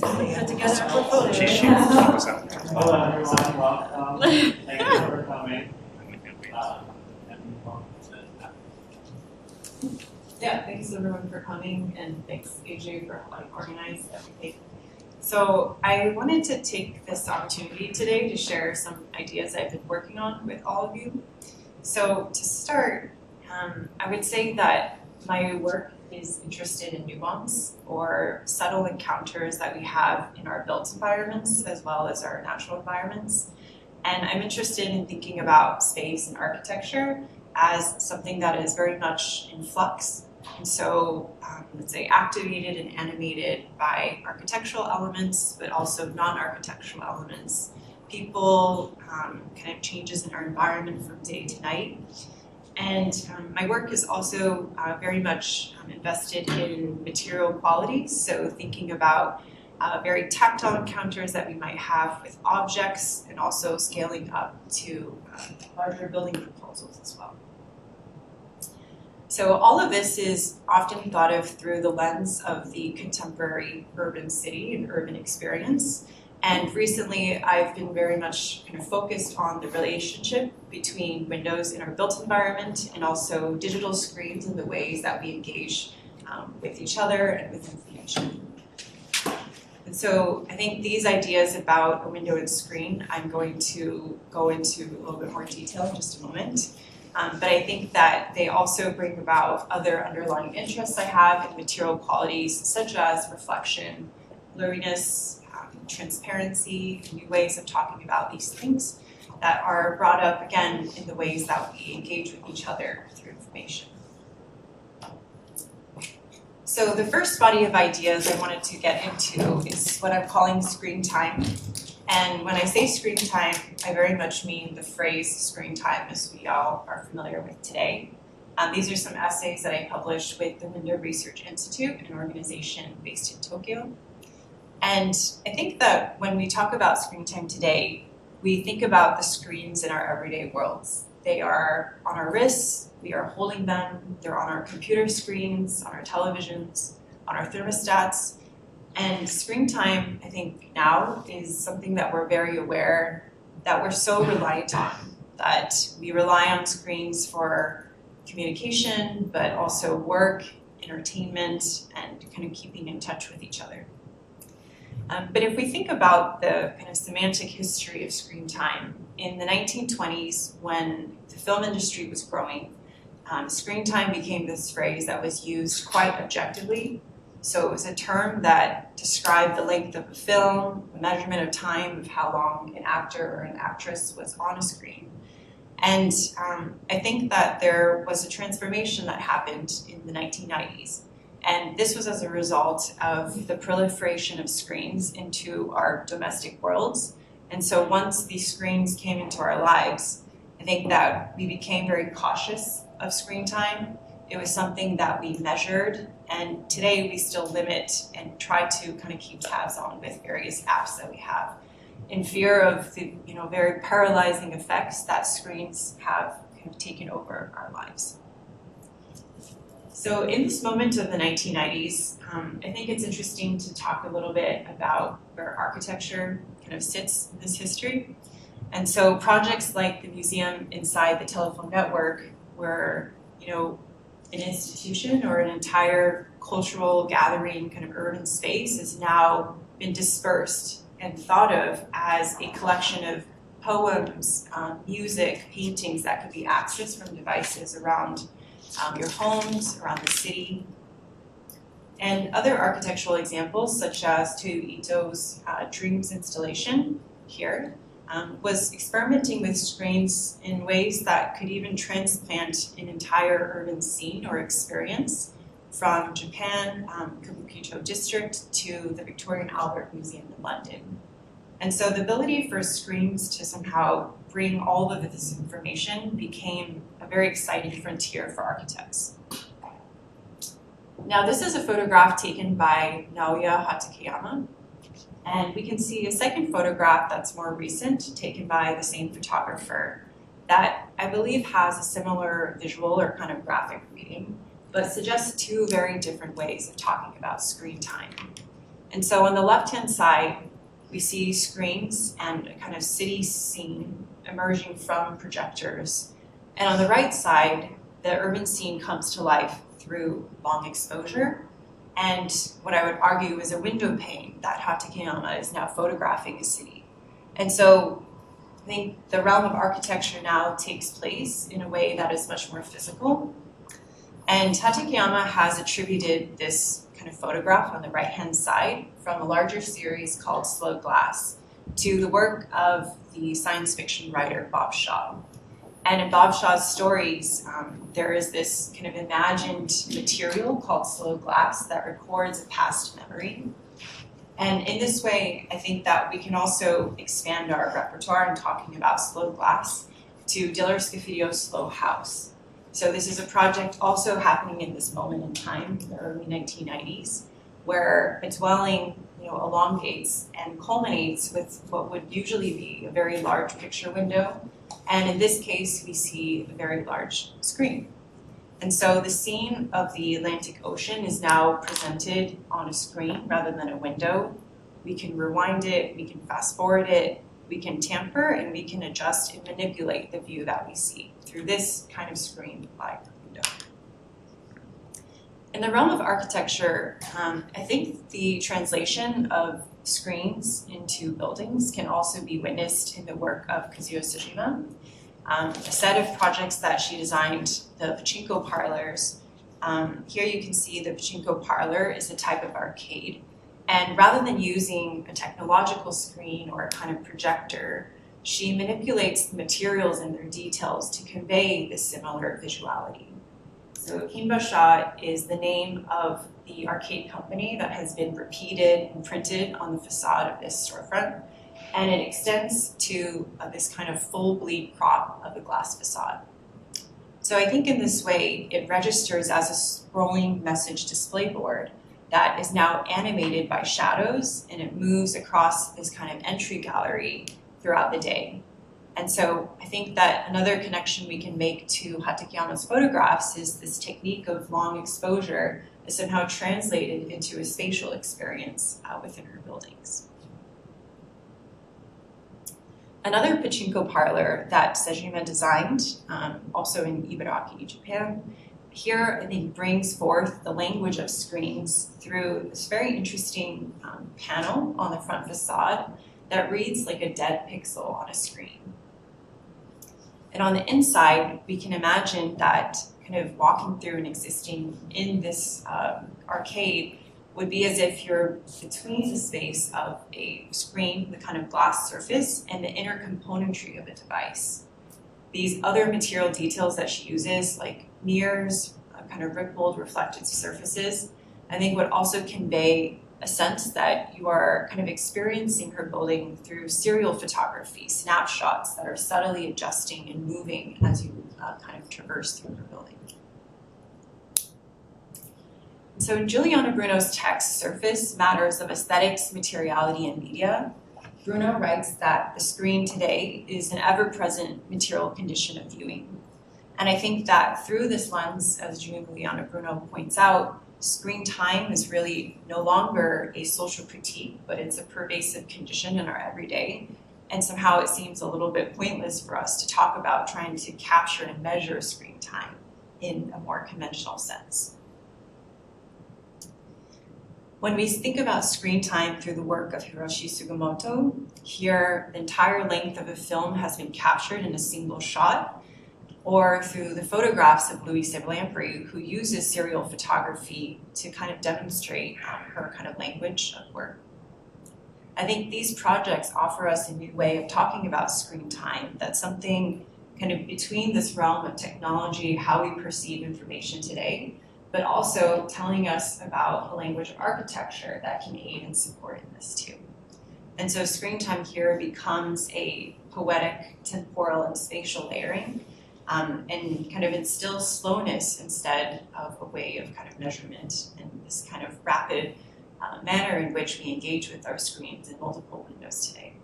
put together a portfolio. Hello everyone, welcome. Thank you for coming. Yeah, thanks everyone for coming, and thanks AJ for helping organize everything. So I wanted to take this opportunity today to share some ideas I've been working on with all of you. So to start, I would say that my work is interested in nuance or subtle encounters that we have in our built environments as well as our natural environments. And I'm interested in thinking about space and architecture as something that is very much in flux. And so, let's say, activated and animated by architectural elements, but also non-architectural elements. People, kind of changes in our environment from day to night. And my work is also very much invested in material qualities, so thinking about very tactile encounters that we might have with objects, and also scaling up to larger building proposals as well. So all of this is often thought of through the lens of the contemporary urban city and urban experience. And recently I've been very much kind of focused on the relationship between windows in our built environment and also digital screens and the ways that we engage with each other and with information. And so I think these ideas about a window and screen, I'm going to go into a little bit more detail in just a moment. But I think that they also bring about other underlying interests I have in material qualities such as reflection, blurriness, transparency, new ways of talking about these things that are brought up again in the ways that we engage with each other through information. So the first body of ideas I wanted to get into is what I'm calling screen time. And when I say screen time, I very much mean the phrase screen time as we all are familiar with today. These are some essays that I published with the Window Research Institute, an organization based in Tokyo. And I think that when we talk about screen time today, we think about the screens in our everyday worlds. They are on our wrists, we are holding them, they're on our computer screens, on our televisions, on our thermostats. And screen time, I think now, is something that we're very aware that we're so reliant on, that we rely on screens for communication, but also work, entertainment, and kind of keeping in touch with each other. But if we think about the kind of semantic history of screen time, in the 1920s, when the film industry was growing, screen time became this phrase that was used quite objectively. So it was a term that described the length of a film, the measurement of time of how long an actor or an actress was on a screen. And I think that there was a transformation that happened in the 1990s. And this was as a result of the proliferation of screens into our domestic worlds. And so once these screens came into our lives, I think that we became very cautious of screen time. It was something that we measured, and today we still limit and try to kind of keep tabs on with various apps that we have, in fear of the very paralyzing effects that screens have kind of taken over our lives. So in this moment of the 1990s, I think it's interesting to talk a little bit about where architecture kind of sits in this history. And so projects like the museum inside the telephone network were, an institution or an entire cultural gathering kind of urban space has now been dispersed and thought of as a collection of poems, music, paintings that could be accessed from devices around your homes, around the city. And other architectural examples, such as Toyo Ito's Dreams installation here, was experimenting with screens in ways that could even transplant an entire urban scene or experience from Japan, Kabukicho district, to the Victoria and Albert Museum in London. And so the ability for screens to somehow bring all of this information became a very exciting frontier for architects. Now this is a photograph taken by Naoya Hatakeyama. And we can see a second photograph that's more recent, taken by the same photographer, that I believe has a similar visual or kind of graphic reading, but suggests two very different ways of talking about screen time. And so on the left-hand side, we see screens and a kind of city scene emerging from projectors. And on the right side, the urban scene comes to life through long exposure. And what I would argue is a window pane that Hatakeyama is now photographing a city. And so I think the realm of architecture now takes place in a way that is much more physical. And Hatakeyama has attributed this kind of photograph on the right-hand side from a larger series called Slow Glass to the work of the science fiction writer Bob Shaw. And in Bob Shaw's stories, there is this kind of imagined material called slow glass that records a past memory. And in this way, I think that we can also expand our repertoire in talking about slow glass to Diller Scafidio's Slow House. So this is a project also happening in this moment in time, in the early 1990s, where a dwelling elongates and culminates with what would usually be a very large picture window. And in this case, we see a very large screen. And so the scene of the Atlantic Ocean is now presented on a screen rather than a window. We can rewind it, we can fast forward it, we can tamper, and we can adjust and manipulate the view that we see through this kind of screen-like window. In the realm of architecture, I think the translation of screens into buildings can also be witnessed in the work of Kazuyo Sejima. A set of projects that she designed, the pachinko parlors. Here you can see the pachinko parlor is a type of arcade. And rather than using a technological screen or a kind of projector, she manipulates the materials and their details to convey this similar visuality. So Kinbasha is the name of the arcade company that has been repeated and printed on the facade of this storefront. And it extends to this kind of full bleed crop of the glass facade. So I think in this way, it registers as a scrolling message display board that is now animated by shadows, and it moves across this kind of entry gallery throughout the day. And so I think that another connection we can make to Hatakeyama's photographs is this technique of long exposure is somehow translated into a spatial experience within her buildings. Another pachinko parlor that Sejima designed, also in Ibaraki, Japan, here I think brings forth the language of screens through this very interesting panel on the front facade that reads like a dead pixel on a screen. And on the inside, we can imagine that kind of walking through and existing in this arcade would be as if you're between the space of a screen, the kind of glass surface, and the inner componentry of a device. These other material details that she uses, like mirrors, kind of rippled, reflected surfaces, I think would also convey a sense that you are kind of experiencing her building through serial photography, snapshots that are subtly adjusting and moving as you kind of traverse through her building. So in Juliana Bruno's text, Surface Matters of Aesthetics, Materiality, and Media, Bruno writes that the screen today is an ever-present material condition of viewing. And I think that through this lens, as Juliana Bruno points out, screen time is really no longer a social critique, but it's a pervasive condition in our everyday. And somehow it seems a little bit pointless for us to talk about trying to capture and measure screen time in a more conventional sense. When we think about screen time through the work of Hiroshi Sugimoto, here the entire length of a film has been captured in a single shot, or through the photographs of Louise Lamprey, who uses serial photography to kind of demonstrate her kind of language of work. I think these projects offer us a new way of talking about screen time, that's something kind of between this realm of technology, how we perceive information today, but also telling us about a language of architecture that can aid and support in this too. And so screen time here becomes a poetic, temporal, and spatial layering, and kind of instills slowness instead of a way of kind of measurement and this kind of rapid manner in which we engage with our screens in multiple windows today.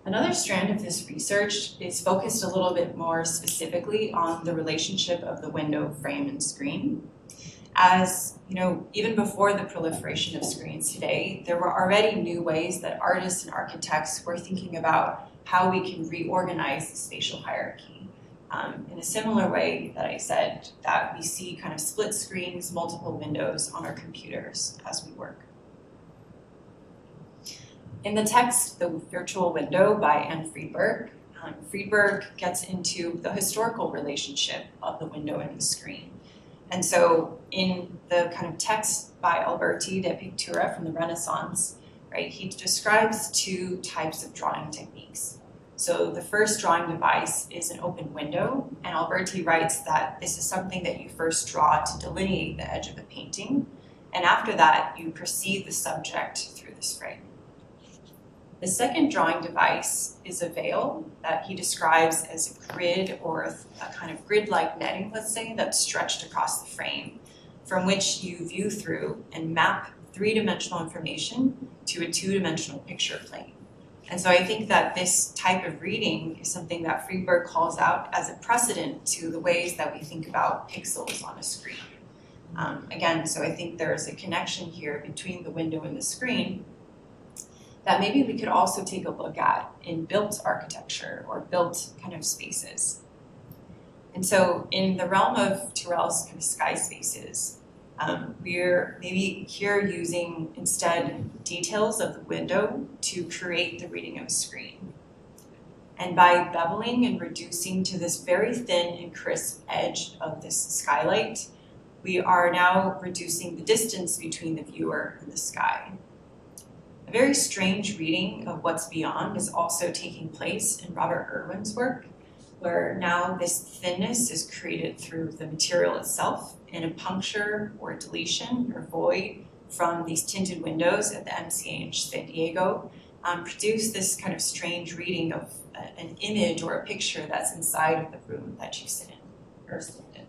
Another strand of this research is focused a little bit more specifically on the relationship of the window frame and screen. as even before the proliferation of screens today, there were already new ways that artists and architects were thinking about how we can reorganize the spatial hierarchy. In a similar way that I said, that we see kind of split screens, multiple windows on our computers as we work. In the text, The Virtual Window by Anne Friedberg, Friedberg gets into the historical relationship of the window and the screen. And so in the kind of text by Alberti de Pictura from the Renaissance, right, he describes two types of drawing techniques. So the first drawing device is an open window, and Alberti writes that this is something that you first draw to delineate the edge of a painting, and after that you perceive the subject through this frame. The second drawing device is a veil that he describes as a grid or a kind of grid-like netting, let's say, that's stretched across the frame, from which you view through and map three-dimensional information to a two-dimensional picture plane. And so I think that this type of reading is something that Friedberg calls out as a precedent to the ways that we think about pixels on a screen. Again, so I think there's a connection here between the window and the screen that maybe we could also take a look at in built architecture or built kind of spaces. And so in the realm of Tyrrell's kind of sky spaces, we're maybe here using instead details of the window to create the reading of a screen. And by beveling and reducing to this very thin and crisp edge of this skylight, we are now reducing the distance between the viewer and the sky. A very strange reading of what's beyond is also taking place in Robert Irwin's work, where now this thinness is created through the material itself, and a puncture or deletion or void from these tinted windows at the MCA in San Diego produce this kind of strange reading of an image or a picture that's inside of the room that you sit in or stand in.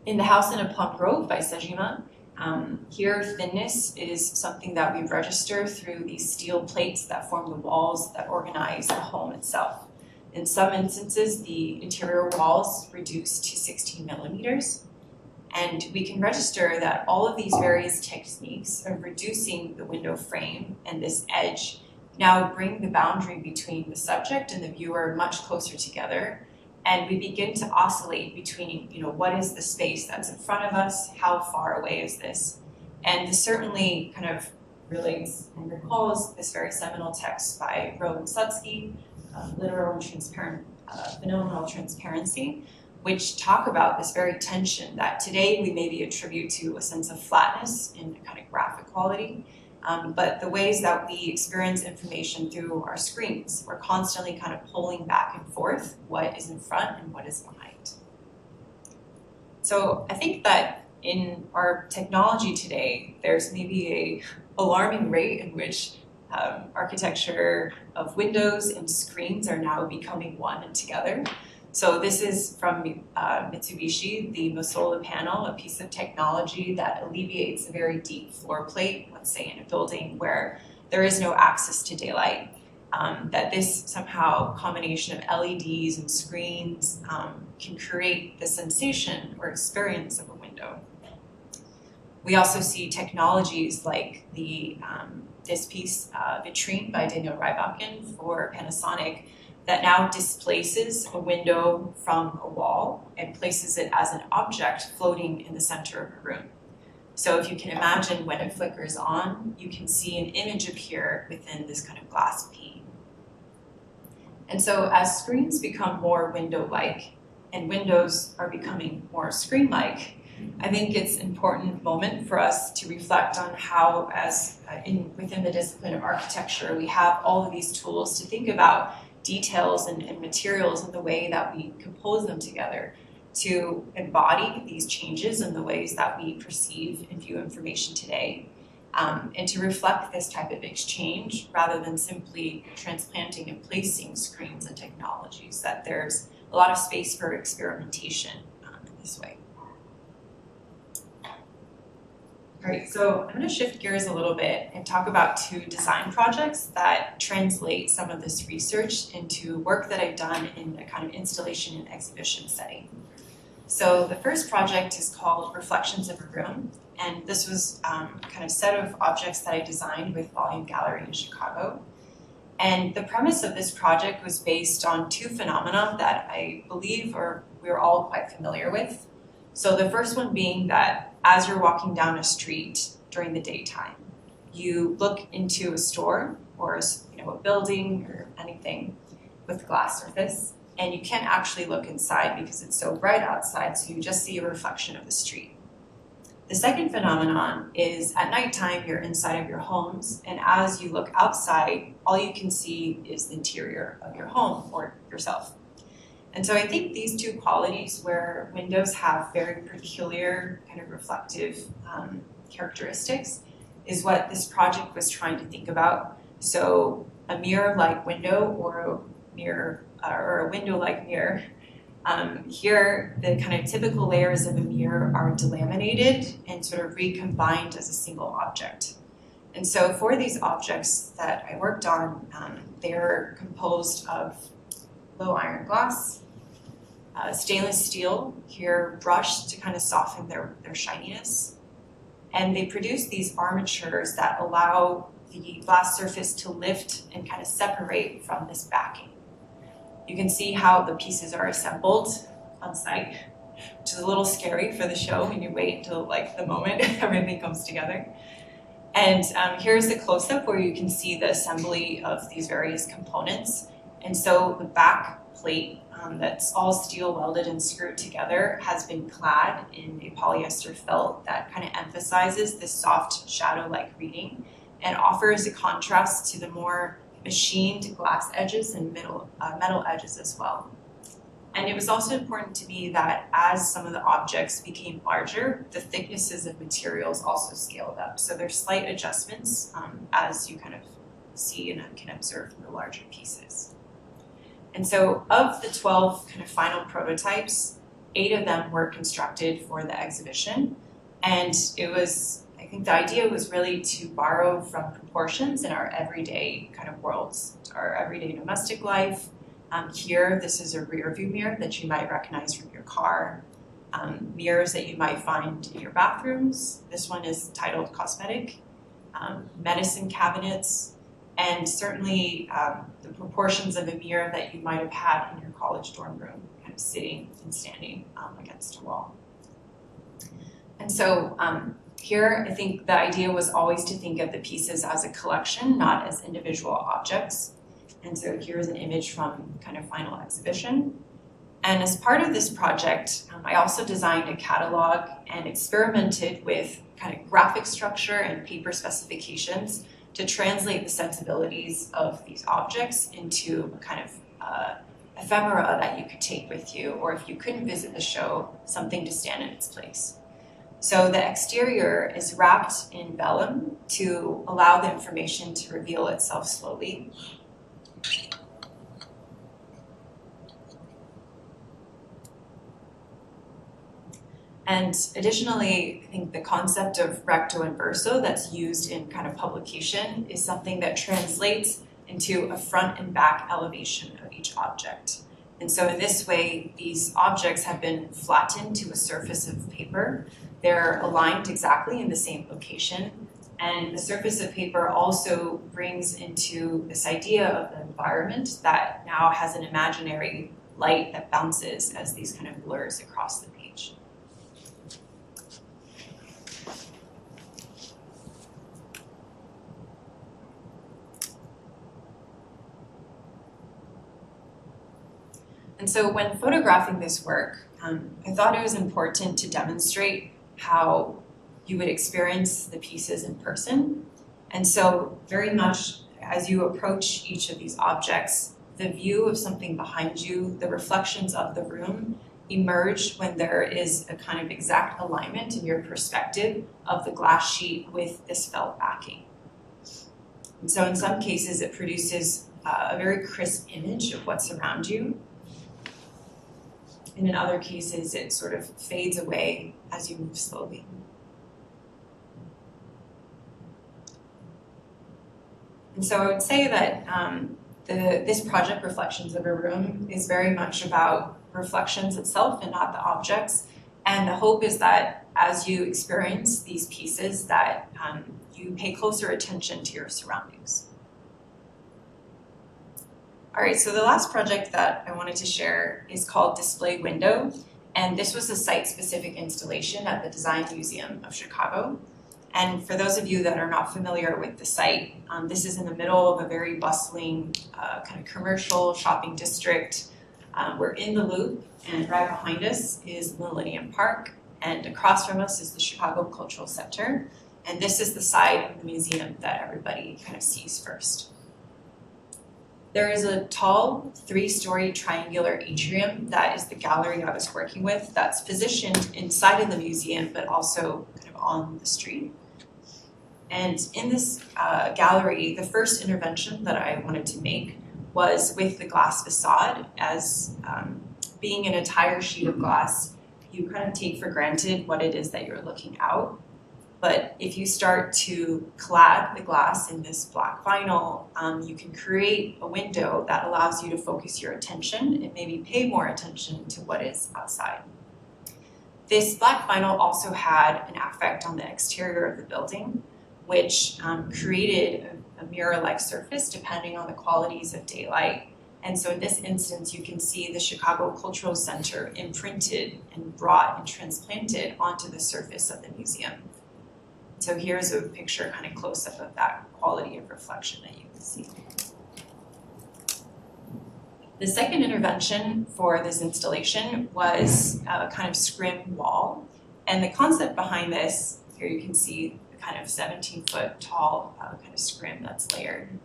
In The House in a Plum Grove by Sejima, here thinness is something that we register through these steel plates that form the walls that organize the home itself. In some instances, the interior walls reduce to 16 millimeters, and we can register that all of these various techniques of reducing the window frame and this edge now bring the boundary between the subject and the viewer much closer together, and we begin to oscillate between, what is the space that's in front of us, how far away is this, and this certainly kind of relates and recalls this very seminal text by Rowan Slutsky, Literal and Phenomenal Transparency, which talk about this very tension that today we maybe attribute to a sense of flatness in kind of graphic quality, but the ways that we experience information through our screens, we're constantly kind of pulling back and forth what is in front and what is behind. So I think that in our technology today, there's maybe a alarming rate in which architecture of windows and screens are now becoming one and together. So this is from Mitsubishi, the Mosola panel, a piece of technology that alleviates a very deep floor plate, let's say in a building where there is no access to daylight. That this somehow combination of LEDs and screens can create the sensation or experience of a window. We also see technologies like this piece, Vitrine by Daniel Rybakken for Panasonic, that now displaces a window from a wall and places it as an object floating in the center of a room. So if you can imagine when it flickers on, you can see an image appear within this kind of glass pane. And so as screens become more window-like and windows are becoming more screen-like, I think it's an important moment for us to reflect on how, within the discipline of architecture, we have all of these tools to think about details and materials and the way that we compose them together to embody these changes in the ways that we perceive and view information today, and to reflect this type of exchange rather than simply transplanting and placing screens and technologies, that there's a lot of space for experimentation in this way. All right, so I'm going to shift gears a little bit and talk about two design projects that translate some of this research into work that I've done in a kind of installation and exhibition setting. So the first project is called Reflections of a Room, and this was kind of set of objects that I designed with Volume Gallery in Chicago. And the premise of this project was based on two phenomena that I believe we're all quite familiar with. So the first one being that as you're walking down a street during the daytime, you look into a store or a building or anything with a glass surface, and you can't actually look inside because it's so bright outside, so you just see a reflection of the street. The second phenomenon is at nighttime, you're inside of your homes, and as you look outside, all you can see is the interior of your home or yourself. And so I think these two qualities where windows have very peculiar kind of reflective characteristics is what this project was trying to think about. So a mirror-like window or a mirror or a window-like mirror. Here, the kind of typical layers of a mirror are delaminated and sort of recombined as a single object. And so for these objects that I worked on, they're composed of low iron glass, stainless steel, here brushed to kind of soften their shininess. And they produce these armatures that allow the glass surface to lift and kind of separate from this backing. You can see how the pieces are assembled on site, which is a little scary for the show when you wait until like the moment everything comes together. And here's the close-up where you can see the assembly of these various components. And so the back plate that's all steel welded and screwed together has been clad in a polyester felt that kind of emphasizes this soft shadow-like reading and offers a contrast to the more machined glass edges and metal edges as well. And it was also important to me that as some of the objects became larger, the thicknesses of materials also scaled up. So there's slight adjustments as you kind of see and can observe the larger pieces. And so of the 12 kind of final prototypes, 8 of them were constructed for the exhibition. And I think the idea was really to borrow from proportions in our everyday kind of worlds, our everyday domestic life. Here, this is a rear view mirror that you might recognize from your car. Mirrors that you might find in your bathrooms. This one is titled cosmetic, medicine cabinets, and certainly the proportions of a mirror that you might have had in your college dorm room, kind of sitting and standing against a wall. And so here, I think the idea was always to think of the pieces as a collection, not as individual objects. And so here's an image from kind of final exhibition. And as part of this project, I also designed a catalog and experimented with kind of graphic structure and paper specifications to translate the sensibilities of these objects into a kind of ephemera that you could take with you, or if you couldn't visit the show, something to stand in its place. So the exterior is wrapped in vellum to allow the information to reveal itself slowly. And additionally, I think the concept of recto and verso that's used in kind of publication is something that translates into a front and back elevation of each object. And so in this way, these objects have been flattened to a surface of paper. They're aligned exactly in the same location. And the surface of paper also brings into this idea of the environment that now has an imaginary light that bounces as these kind of blurs across the page. And so when photographing this work, I thought it was important to demonstrate how you would experience the pieces in person. And so very much as you approach each of these objects, the view of something behind you, the reflections of the room emerge when there is a kind of exact alignment in your perspective of the glass sheet with this felt backing. And so in some cases, it produces a very crisp image of what's around you. And in other cases, it sort of fades away as you move slowly. And so I would say that this project, Reflections of a Room, is very much about reflections itself and not the objects. And the hope is that as you experience these pieces that you pay closer attention to your surroundings. All right, so the last project that I wanted to share is called Display Window. And this was a site-specific installation at the Design Museum of Chicago. And for those of you that are not familiar with the site, this is in the middle of a very bustling kind of commercial shopping district. We're in the Loop, and right behind us is Millennium Park, and across from us is the Chicago Cultural Center. And this is the side of the museum that everybody kind of sees first. There is a tall 3-story triangular atrium that is the gallery I was working with that's positioned inside of the museum, but also kind of on the street. And in this gallery, the first intervention that I wanted to make was with the glass facade. As being an entire sheet of glass, you kind of take for granted what it is that you're looking out. But if you start to clad the glass in this black vinyl, you can create a window that allows you to focus your attention and maybe pay more attention to what is outside. This black vinyl also had an effect on the exterior of the building, which created a mirror-like surface depending on the qualities of daylight. And so in this instance, you can see the Chicago Cultural Center imprinted and brought and transplanted onto the surface of the museum. So here's a picture kind of close-up of that quality of reflection that you can see. The second intervention for this installation was a kind of scrim wall. And the concept behind this, here you can see the kind of 17-foot tall kind of scrim that's layered.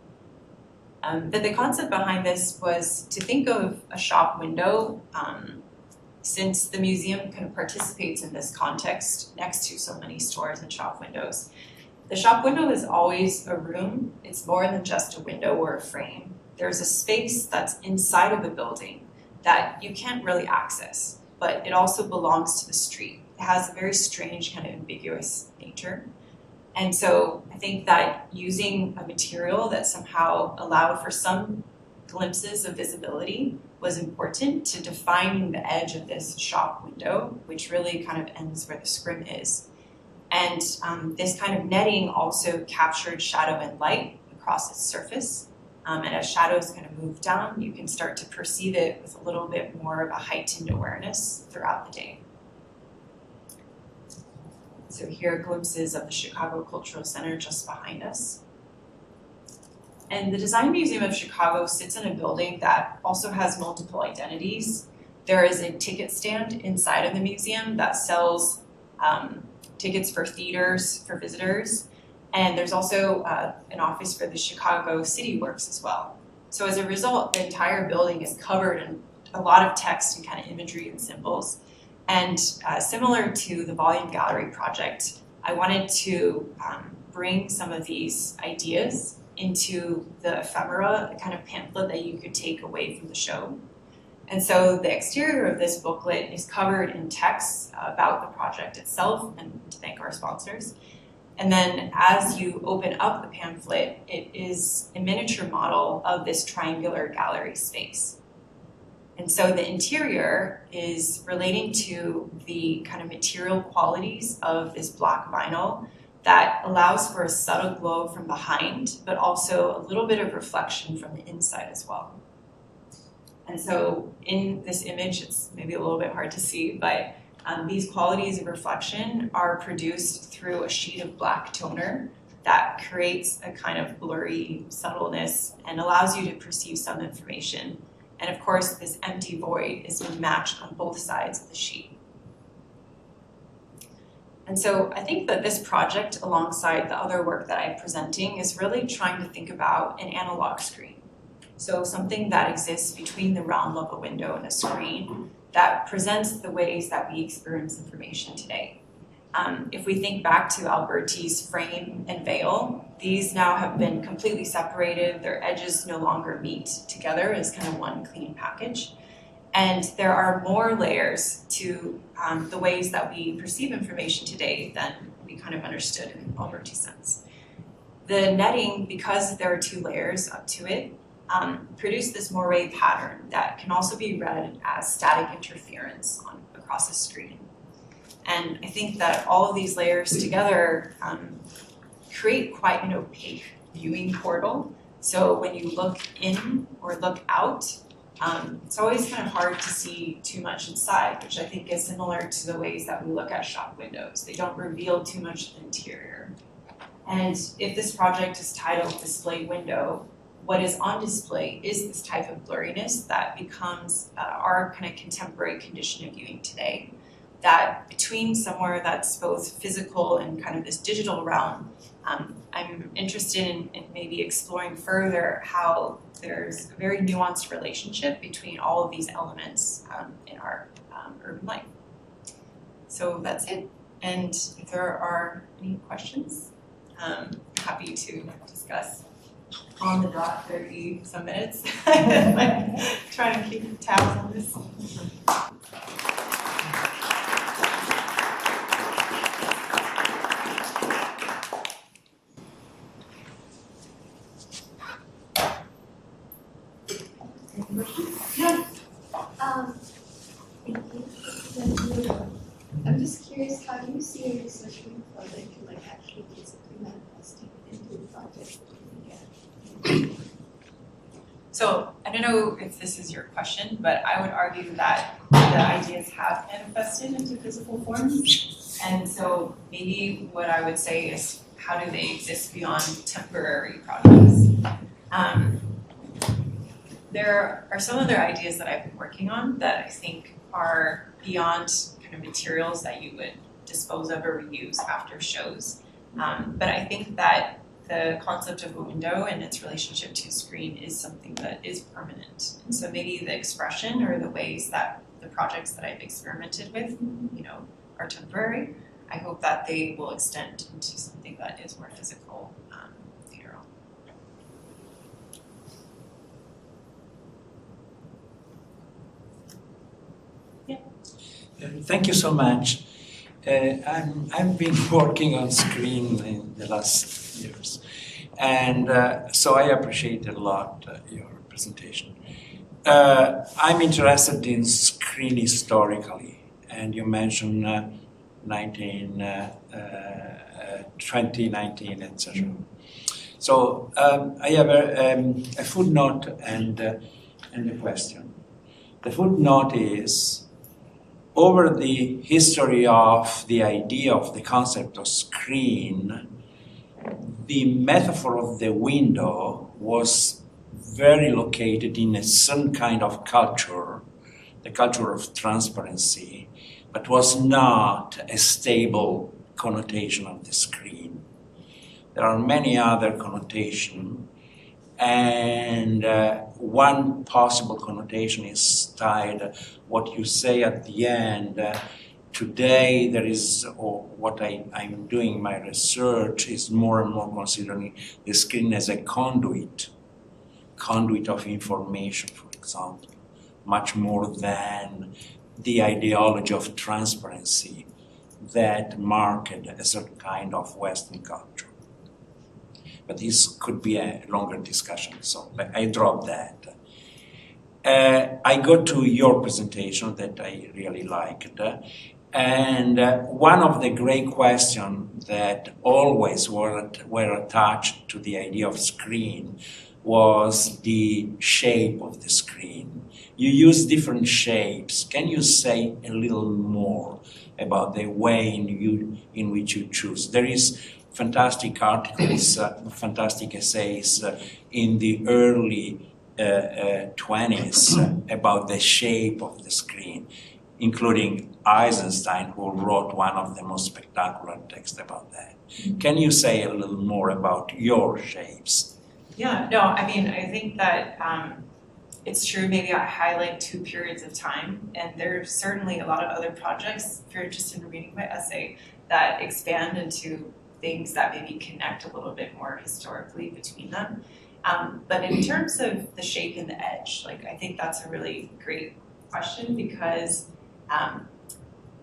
But the concept behind this was to think of a shop window, since the museum kind of participates in this context next to so many stores and shop windows. The shop window is always a room. It's more than just a window or a frame. There's a space that's inside of the building that you can't really access, but it also belongs to the street. It has a very strange kind of ambiguous nature. And so I think that using a material that somehow allowed for some glimpses of visibility was important to defining the edge of this shop window, which really kind of ends where the scrim is. And this kind of netting also captured shadow and light across its surface. And as shadows kind of move down, you can start to perceive it with a little bit more of a heightened awareness throughout the day. So here are glimpses of the Chicago Cultural Center just behind us. And the Design Museum of Chicago sits in a building that also has multiple identities. There is a ticket stand inside of the museum that sells tickets for theaters for visitors. And there's also an office for the Chicago City Works as well. So as a result, the entire building is covered in a lot of text and kind of imagery and symbols. And similar to the Volume Gallery project, I wanted to bring some of these ideas into the ephemera, a kind of pamphlet that you could take away from the show. And so the exterior of this booklet is covered in text about the project itself, and to thank our sponsors. And then as you open up the pamphlet, it is a miniature model of this triangular gallery space. And so the interior is relating to the kind of material qualities of this black vinyl that allows for a subtle glow from behind, but also a little bit of reflection from the inside as well. And so in this image, it's maybe a little bit hard to see, but these qualities of reflection are produced through a sheet of black toner that creates a kind of blurry subtleness and allows you to perceive some information. And of course, this empty void is matched on both sides of the sheet. And so I think that this project, alongside the other work that I'm presenting, is really trying to think about an analog screen. So something that exists between the realm of a window and a screen that presents the ways that we experience information today. If we think back to Alberti's frame and veil, these now have been completely separated. Their edges no longer meet together as kind of one clean package. And there are more layers to the ways that we perceive information today than we kind of understood in Alberti's sense. The netting, because there are two layers up to it, produce this moire pattern that can also be read as static interference across a screen. And I think that all of these layers together create quite an opaque viewing portal. So when you look in or look out, it's always kind of hard to see too much inside, which I think is similar to the ways that we look at shop windows. They don't reveal too much of the interior. And if this project is titled Display Window, what is on display is this type of blurriness that becomes our kind of contemporary condition of viewing today. That between somewhere that's both physical and kind of this digital realm, I'm interested in maybe exploring further how there's a very nuanced relationship between all of these elements in our urban life. So that's it. And if there are any questions, happy to discuss. On the dot, 30 some minutes. Like, trying to keep tabs on this. Yeah. Thank you. I'm just curious, how do you see a research project to like actually basically manifesting into the project? So I don't know if this is your question, but I would argue that the ideas have manifested into physical forms. And so maybe what I would say is, how do they exist beyond temporary projects? There are some other ideas that I've been working on that I think are beyond kind of materials that you would dispose of or reuse after shows. But I think that the concept of a window and its relationship to a screen is something that is permanent. And so maybe the expression or the ways that the projects that I've experimented with, are temporary. I hope that they will extend into something that is more physical later on. Thank you so much. I've been working on screen in the last years, and so I appreciate a lot your presentation. I'm interested in screen historically, and you mentioned 2019, etc. So I have a footnote and a question. The footnote is, over the history of the idea of the concept of screen, the metaphor of the window was very located in a certain kind of culture, the culture of transparency, but was not a stable connotation of the screen. There are many other connotations, and one possible connotation is tied what you say at the end. Today there is, or what I'm doing in my research is more and more considering the screen as a conduit of information, for example, much more than the ideology of transparency that marked a certain kind of Western culture. But this could be a longer discussion, so I drop that. I go to your presentation that I really liked, and one of the great questions that always were attached to the idea of screen was the shape of the screen. You use different shapes. Can you say a little more about the way in which you choose? There is fantastic articles, fantastic essays in the early 20s about the shape of the screen, including Eisenstein, who wrote one of the most spectacular texts about that. Can you say a little more about your shapes? Yeah, no, I mean, I think that it's true. Maybe I highlight two periods of time, and there's certainly a lot of other projects, if you're interested in reading my essay, that expand into things that maybe connect a little bit more historically between them. But in terms of the shape and the edge, I think that's a really great question, because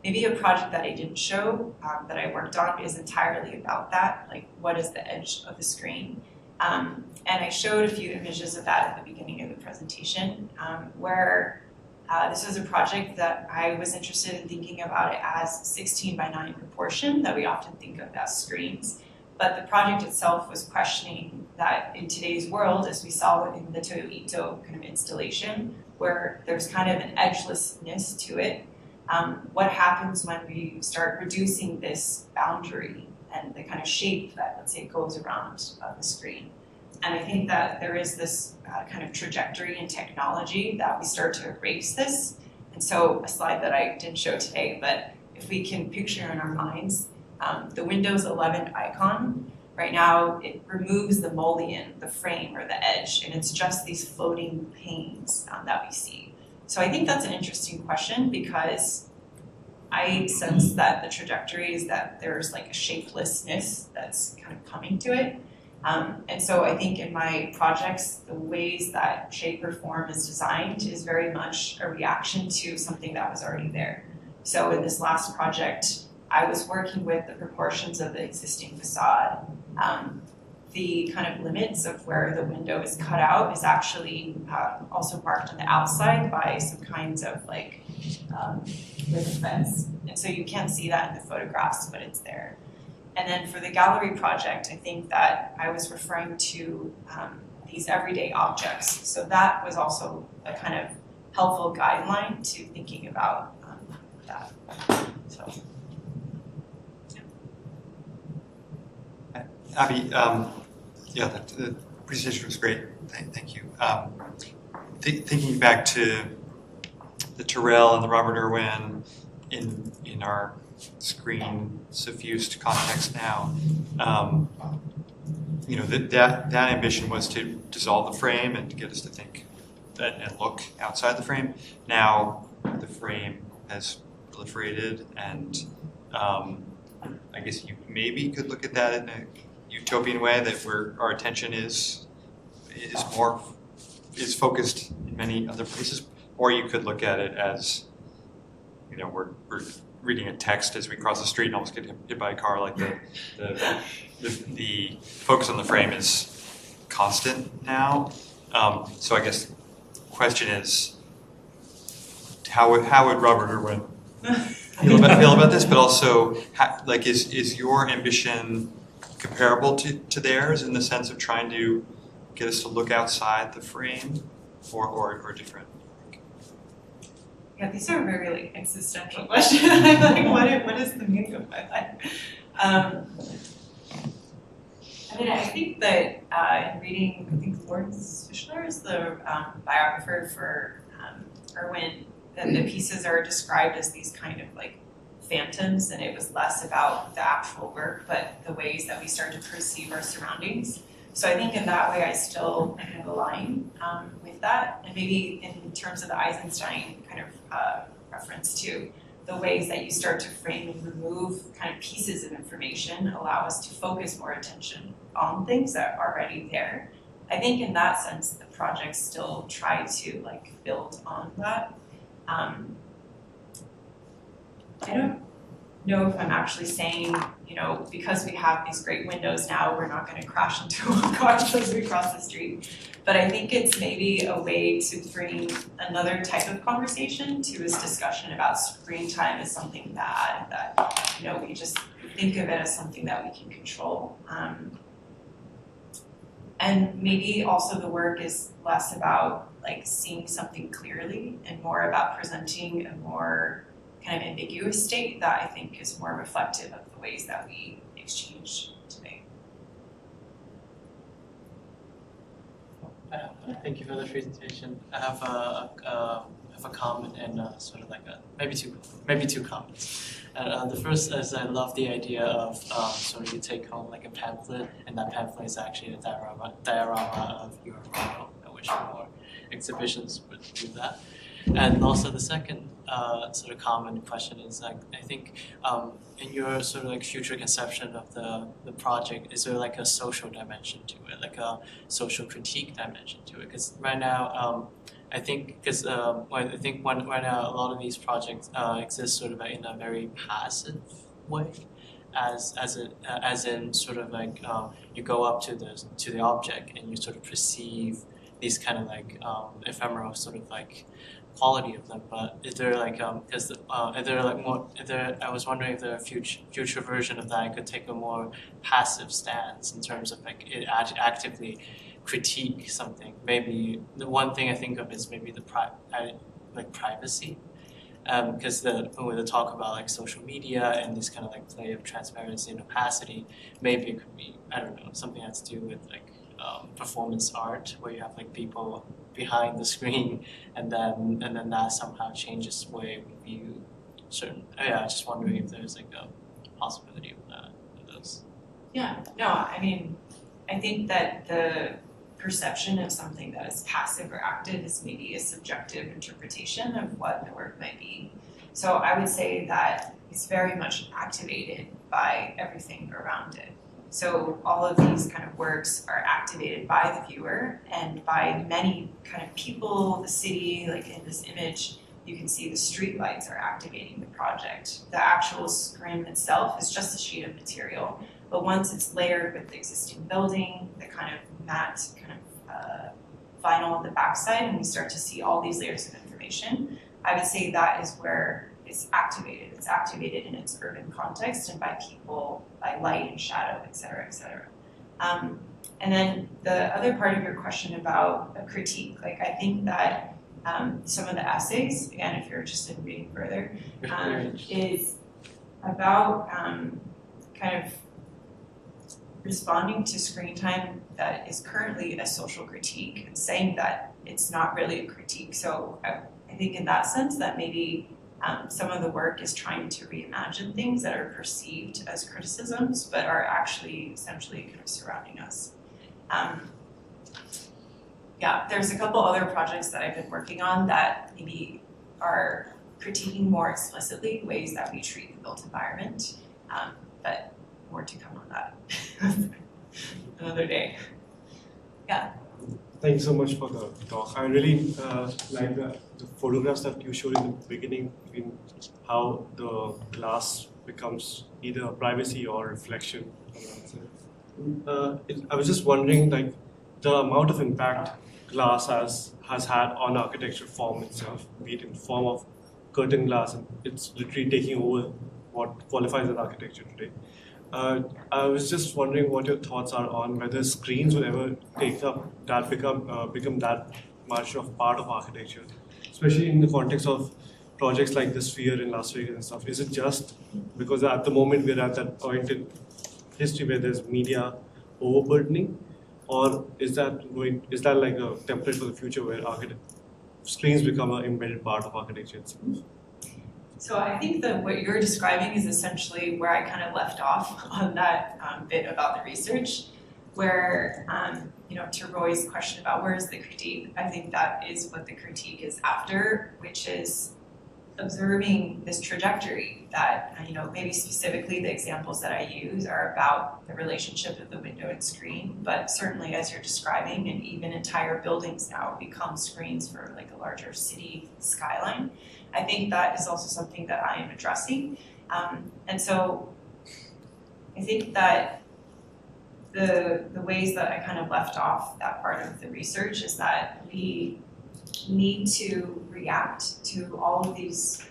maybe a project that I didn't show that I worked on is entirely about that, what is the edge of the screen? And I showed a few images of that at the beginning of the presentation, where this was a project that I was interested in thinking about it as 16 by 9 proportion that we often think of as screens. But the project itself was questioning that in today's world, as we saw in the Toyo Ito kind of installation, where there's kind of an edgelessness to it, what happens when we start reducing this boundary and the kind of shape that, let's say, goes around the screen. And I think that there is this kind of trajectory in technology that we start to erase this. And so a slide that I didn't show today, but if we can picture in our minds, the Windows 11 icon, right now it removes the mullion, the frame or the edge, and it's just these floating panes that we see. So I think that's an interesting question because I sense that the trajectory is that there's like a shapelessness that's kind of coming to it. And so I think in my projects, the ways that shape or form is designed is very much a reaction to something that was already there. So in this last project, I was working with the proportions of the existing facade. The kind of limits of where the window is cut out is actually also marked on the outside by some kinds of like with a fence. And so you can't see that in the photographs, but it's there. And then for the gallery project, I think that I was referring to these everyday objects. So that was also a kind of helpful guideline to thinking about that. So. Abby, yeah, the presentation was great. Thank you. Thinking back to the Terrell and the Robert Irwin in our screen suffused context now, you know, that ambition was to dissolve the frame and to get us to think and look outside the frame. Now the frame has proliferated, and I guess you maybe could look at that in a utopian way, that where our attention is focused in many other places, or you could look at it as, you know, we're reading a text as we cross the street and almost get hit by a car. Like the focus on the frame is constant now. So I guess the question is, how would Robert Irwin feel about this? But also, like, is your ambition comparable to theirs in the sense of trying to get us to look outside the frame, or different? Yeah, these are very like existential questions. I'm like, what is the meaning of my life? I mean, I think that in reading, I think Lawrence Fischler is the biographer for Irwin, that the pieces are described as these kind of like phantoms, and it was less about the actual work, but the ways that we start to perceive our surroundings. So I think in that way, I still kind of align with that. And maybe in terms of the Eisenstein kind of reference to the ways that you start to frame and remove kind of pieces of information allow us to focus more attention on things that are already there. I think in that sense, the projects still try to like build on that. I don't know if I'm actually saying, you know, because we have these great windows now, we're not going to crash into a car as we cross the street. But I think it's maybe a way to bring another type of conversation to this discussion about screen time as something bad, that, you know, we just think of it as something that we can control. And maybe also the work is less about like seeing something clearly and more about presenting a more kind of ambiguous state that I think is more reflective of the ways that we exchange today. Thank you for the presentation. I have a comment and sort of like maybe two comments. The first is I love the idea of sort of you take home like a pamphlet, and that pamphlet is actually a diorama of your model. I wish more exhibitions would do that. And also the second sort of common question is like, I think in your sort of like future conception of the project, is there like a social dimension to it, like a social critique dimension to it? Because right now, I think, right now a lot of these projects exist sort of in a very passive way, as in sort of like you go up to the object and you sort of perceive these kind of like ephemeral sort of like quality of them. But is there like is there like more? I was wondering if there are future version of that could take a more passive stance in terms of like it actively critique something. Maybe the one thing I think of is maybe the privacy. Because when we talk about like social media and this kind of like play of transparency and opacity, maybe it could be, I don't know, something that has to do with like performance art, where you have like people behind the screen, and then that somehow changes the way we view certain. Yeah, just wondering if there's like a possibility of that. Of those. Yeah, no, I mean, I think that the perception of something that is passive or active is maybe a subjective interpretation of what the work might be. So I would say that it's very much activated by everything around it. So all of these kind of works are activated by the viewer and by many kind of people, the city, like in this image, you can see the street lights are activating the project. The actual screen itself is just a sheet of material, but once it's layered with the existing building, the kind of matte kind of vinyl on the backside, and we start to see all these layers of information, I would say that is where it's activated. It's activated in its urban context and by people, by light and shadow, et cetera, et cetera. And then the other part of your question about a critique, like I think that some of the essays, again, if you're interested in reading further, is about kind of responding to screen time that is currently a social critique and saying that it's not really a critique. So I think in that sense that maybe some of the work is trying to reimagine things that are perceived as criticisms but are actually essentially kind of surrounding us. Yeah, there's a couple other projects that I've been working on that maybe are critiquing more explicitly ways that we treat the built environment, but more to come on that another day. Yeah. Thank you so much for the talk. I really like the photographs that you showed in the beginning, in how the glass becomes either privacy or reflection. I was just wondering, like, the amount of impact glass has had on architecture form itself, be it in the form of curtain glass, and it's literally taking over what qualifies as architecture today. I was just wondering what your thoughts are on whether screens will ever become that much of part of architecture, especially in the context of projects like the Sphere in Las Vegas and stuff. Is it just because at the moment we're at that point in history where there's media overburdening, or is that like a template for the future where screens become an embedded part of architecture itself? So I think that what you're describing is essentially where I kind of left off on that bit about the research, where, to Roy's question about where is the critique, I think that is what the critique is after, which is observing this trajectory that, maybe specifically the examples that I use are about the relationship of the window and screen, but certainly as you're describing, and even entire buildings now become screens for like a larger city skyline. I think that is also something that I am addressing. And so I think that the ways that I kind of left off that part of the research is that we need to react to all of these,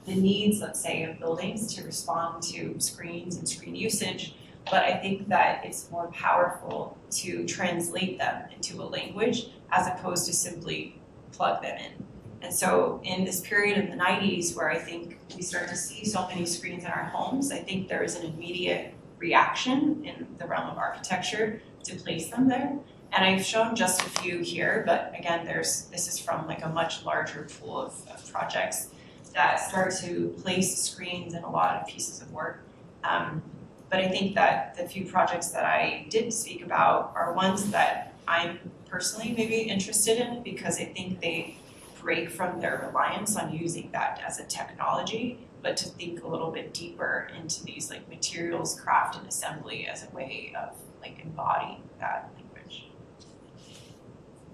the needs, let's say, of buildings to respond to screens and screen usage. But I think that it's more powerful to translate them into a language as opposed to simply plug them in. And so in this period in the 90s where I think we start to see so many screens in our homes, I think there is an immediate reaction in the realm of architecture to place them there. And I've shown just a few here, but again, this is from like a much larger pool of projects that start to place screens in a lot of pieces of work. But I think that the few projects that I did speak about are ones that I'm personally maybe interested in because I think they break from their reliance on using that as a technology, but to think a little bit deeper into these like materials, craft, and assembly as a way of like embodying that language.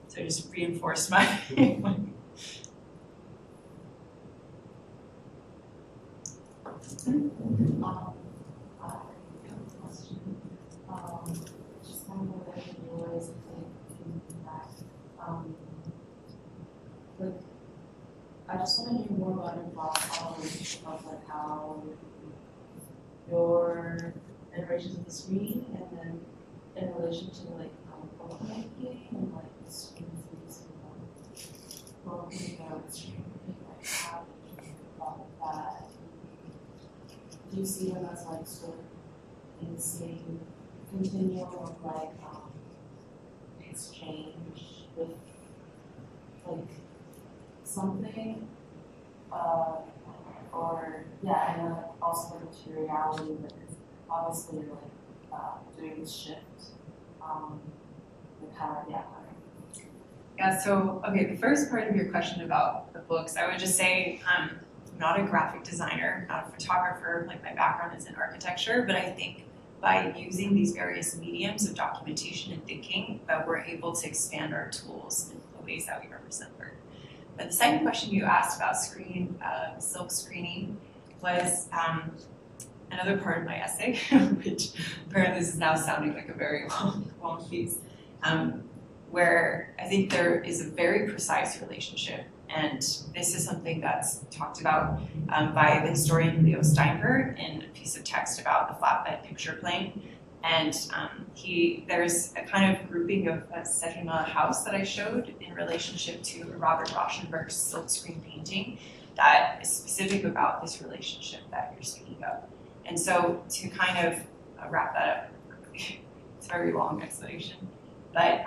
So just reinforce my thoughts on like how your iterations of the screen and then in relation to like photo making and like the screen throughs and photo making out the screen, like how do you think about that? Do you see them as like sort of in the same continuum of like exchange with like something, or yeah, and then also the materiality, because obviously like doing the shift, the power, yeah. Yeah, so, okay, the first part of your question about the books, I would just say I'm not a graphic designer, not a photographer, like my background is in architecture, but I think by using these various mediums of documentation and thinking, that we're able to expand our tools in the ways that we represent work. But the second question you asked about silk screening was another part of my essay, which apparently this is now sounding like a very long piece, where I think there is a very precise relationship, and this is something that's talked about by the historian Leo Steinberg in a piece of text about the flatbed picture plane. And there's a kind of grouping of a Sejima house that I showed in relationship to Robert Rauschenberg's silkscreen painting that is specific about this relationship that you're speaking of. And so to kind of wrap that up, it's a very long explanation, but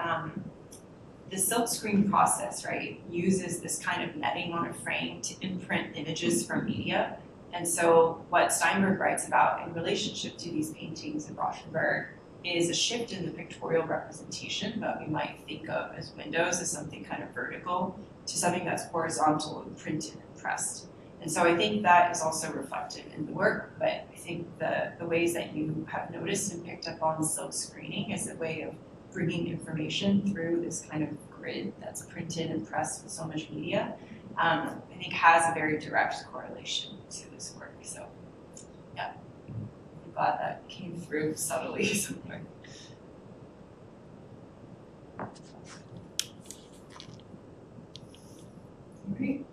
the silkscreen process, right, uses this kind of netting on a frame to imprint images from media. And so what Steinberg writes about in relationship to these paintings of Rauschenberg is a shift in the pictorial representation that we might think of as windows as something kind of vertical to something that's horizontal and printed and pressed. And so I think that is also reflected in the work, but I think the ways that you have noticed and picked up on silk screening is a way of bringing information through this kind of grid that's printed and pressed with so much media, I think has a very direct correlation to this work. So yeah, I'm glad that came through subtly somewhere. Great.